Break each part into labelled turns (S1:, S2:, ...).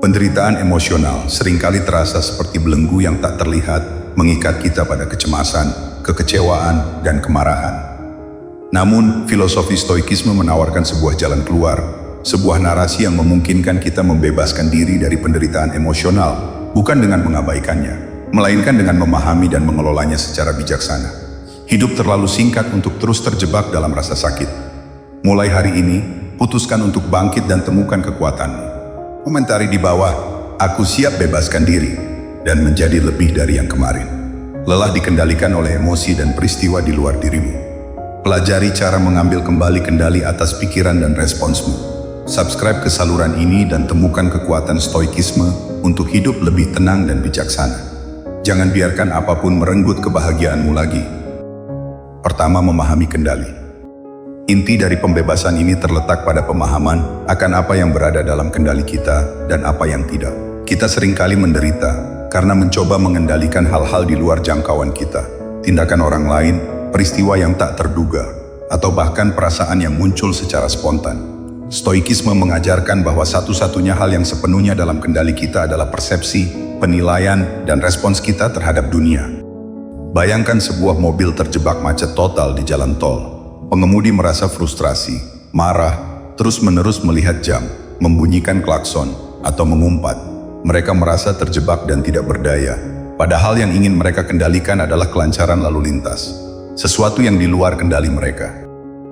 S1: Penderitaan emosional seringkali terasa seperti belenggu yang tak terlihat, mengikat kita pada kecemasan, kekecewaan, dan kemarahan. Namun, filosofi stoikisme menawarkan sebuah jalan keluar, sebuah narasi yang memungkinkan kita membebaskan diri dari penderitaan emosional, bukan dengan mengabaikannya, melainkan dengan memahami dan mengelolanya secara bijaksana. Hidup terlalu singkat untuk terus terjebak dalam rasa sakit. Mulai hari ini, putuskan untuk bangkit dan temukan kekuatanmu. Komentari di bawah, aku siap bebaskan diri dan menjadi lebih dari yang kemarin. Lelah dikendalikan oleh emosi dan peristiwa di luar dirimu. Pelajari cara mengambil kembali kendali atas pikiran dan responsmu. Subscribe ke saluran ini dan temukan kekuatan stoikisme untuk hidup lebih tenang dan bijaksana. Jangan biarkan apapun merenggut kebahagiaanmu lagi. Pertama, memahami kendali. Inti dari pembebasan ini terletak pada pemahaman akan apa yang berada dalam kendali kita dan apa yang tidak. Kita seringkali menderita karena mencoba mengendalikan hal-hal di luar jangkauan kita. Tindakan orang lain, peristiwa yang tak terduga, atau bahkan perasaan yang muncul secara spontan. Stoikisme mengajarkan bahwa satu-satunya hal yang sepenuhnya dalam kendali kita adalah persepsi, penilaian, dan respons kita terhadap dunia. Bayangkan sebuah mobil terjebak macet total di jalan tol. Pengemudi merasa frustrasi, marah, terus-menerus melihat jam, membunyikan klakson, atau mengumpat. Mereka merasa terjebak dan tidak berdaya, padahal yang ingin mereka kendalikan adalah kelancaran lalu lintas, sesuatu yang di luar kendali mereka.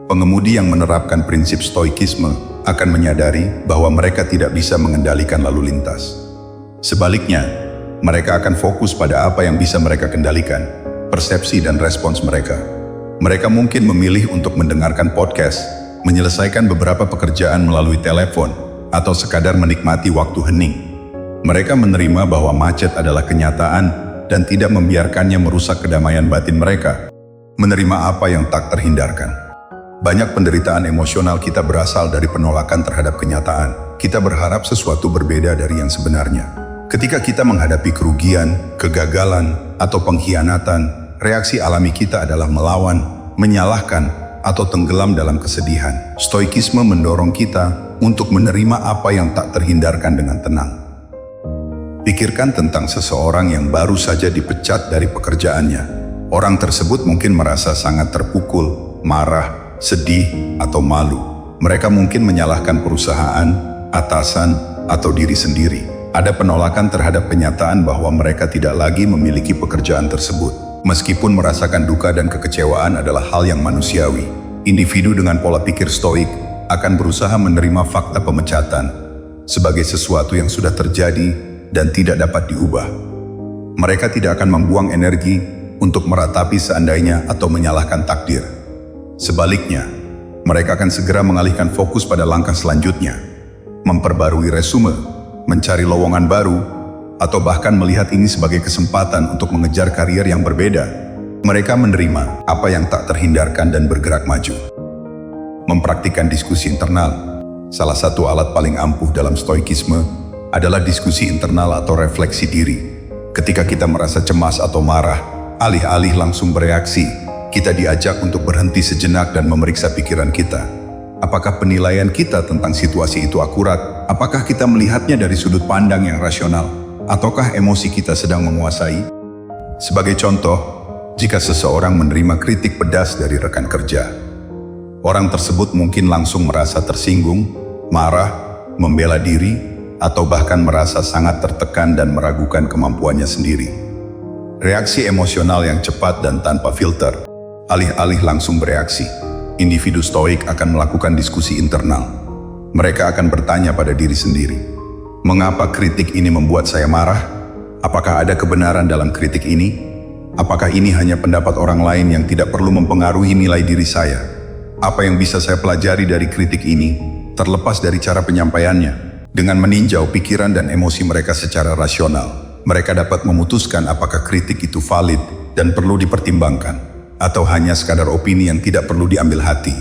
S1: Pengemudi yang menerapkan prinsip stoikisme akan menyadari bahwa mereka tidak bisa mengendalikan lalu lintas. Sebaliknya, mereka akan fokus pada apa yang bisa mereka kendalikan, persepsi dan respons mereka. Mereka mungkin memilih untuk mendengarkan podcast, menyelesaikan beberapa pekerjaan melalui telepon, atau sekadar menikmati waktu hening. Mereka menerima bahwa macet adalah kenyataan dan tidak membiarkannya merusak kedamaian batin mereka. Menerima apa yang tak terhindarkan. Banyak penderitaan emosional kita berasal dari penolakan terhadap kenyataan. Kita berharap sesuatu berbeda dari yang sebenarnya. Ketika kita menghadapi kerugian, kegagalan, atau pengkhianatan, reaksi alami kita adalah melawan, menyalahkan, atau tenggelam dalam kesedihan. Stoikisme mendorong kita untuk menerima apa yang tak terhindarkan dengan tenang. Pikirkan tentang seseorang yang baru saja dipecat dari pekerjaannya. Orang tersebut mungkin merasa sangat terpukul, marah, sedih, atau malu. Mereka mungkin menyalahkan perusahaan, atasan, atau diri sendiri. Ada penolakan terhadap kenyataan bahwa mereka tidak lagi memiliki pekerjaan tersebut. Meskipun merasakan duka dan kekecewaan adalah hal yang manusiawi, individu dengan pola pikir stoik akan berusaha menerima fakta pemecatan sebagai sesuatu yang sudah terjadi dan tidak dapat diubah. Mereka tidak akan membuang energi untuk meratapi seandainya atau menyalahkan takdir. Sebaliknya, mereka akan segera mengalihkan fokus pada langkah selanjutnya, memperbarui resume, mencari lowongan baru, atau bahkan melihat ini sebagai kesempatan untuk mengejar karier yang berbeda. Mereka menerima apa yang tak terhindarkan dan bergerak maju. Mempraktikkan diskusi internal. Salah satu alat paling ampuh dalam stoikisme adalah diskusi internal atau refleksi diri. Ketika kita merasa cemas atau marah, alih-alih langsung bereaksi, kita diajak untuk berhenti sejenak dan memeriksa pikiran kita. Apakah penilaian kita tentang situasi itu akurat? Apakah kita melihatnya dari sudut pandang yang rasional? Ataukah emosi kita sedang menguasai? Sebagai contoh, jika seseorang menerima kritik pedas dari rekan kerja, orang tersebut mungkin langsung merasa tersinggung, marah, membela diri, atau bahkan merasa sangat tertekan dan meragukan kemampuannya sendiri. Reaksi emosional yang cepat dan tanpa filter, alih-alih langsung bereaksi, individu stoik akan melakukan diskusi internal. Mereka akan bertanya pada diri sendiri, mengapa kritik ini membuat saya marah? Apakah ada kebenaran dalam kritik ini? Apakah ini hanya pendapat orang lain yang tidak perlu mempengaruhi nilai diri saya? Apa yang bisa saya pelajari dari kritik ini, terlepas dari cara penyampaiannya? Dengan meninjau pikiran dan emosi mereka secara rasional, mereka dapat memutuskan apakah kritik itu valid dan perlu dipertimbangkan, atau hanya sekadar opini yang tidak perlu diambil hati,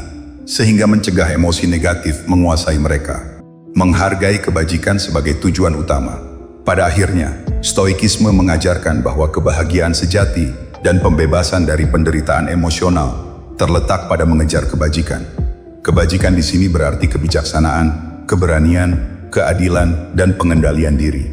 S1: sehingga mencegah emosi negatif menguasai mereka. Menghargai kebajikan sebagai tujuan utama. Pada akhirnya, stoikisme mengajarkan bahwa kebahagiaan sejati dan pembebasan dari penderitaan emosional terletak pada mengejar kebajikan. Kebajikan di sini berarti kebijaksanaan, keberanian, keadilan, dan pengendalian diri.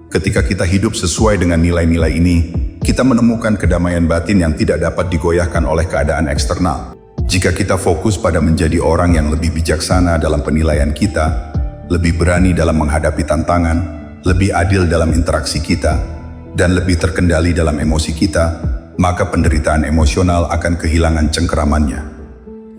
S1: Ketika kita hidup sesuai dengan nilai-nilai ini, kita menemukan kedamaian batin yang tidak dapat digoyahkan oleh keadaan eksternal. Jika kita fokus pada menjadi orang yang lebih bijaksana dalam penilaian kita, lebih berani dalam menghadapi tantangan, lebih adil dalam interaksi kita, dan lebih terkendali dalam emosi kita, maka penderitaan emosional akan kehilangan cengkeramannya.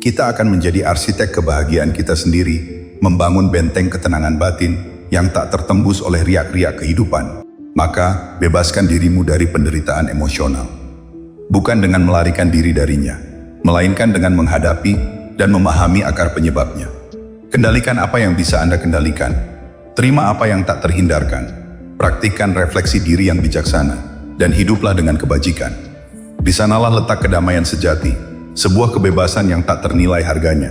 S1: Kita akan menjadi arsitek kebahagiaan kita sendiri, membangun benteng ketenangan batin yang tak tertembus oleh riak-riak kehidupan. Maka, bebaskan dirimu dari penderitaan emosional. Bukan dengan melarikan diri darinya, melainkan dengan menghadapi dan memahami akar penyebabnya. Kendalikan apa yang bisa Anda kendalikan. Terima apa yang tak terhindarkan. Praktikkan refleksi diri yang bijaksana, dan hiduplah dengan kebajikan. Di sanalah letak kedamaian sejati, sebuah kebebasan yang tak ternilai harganya.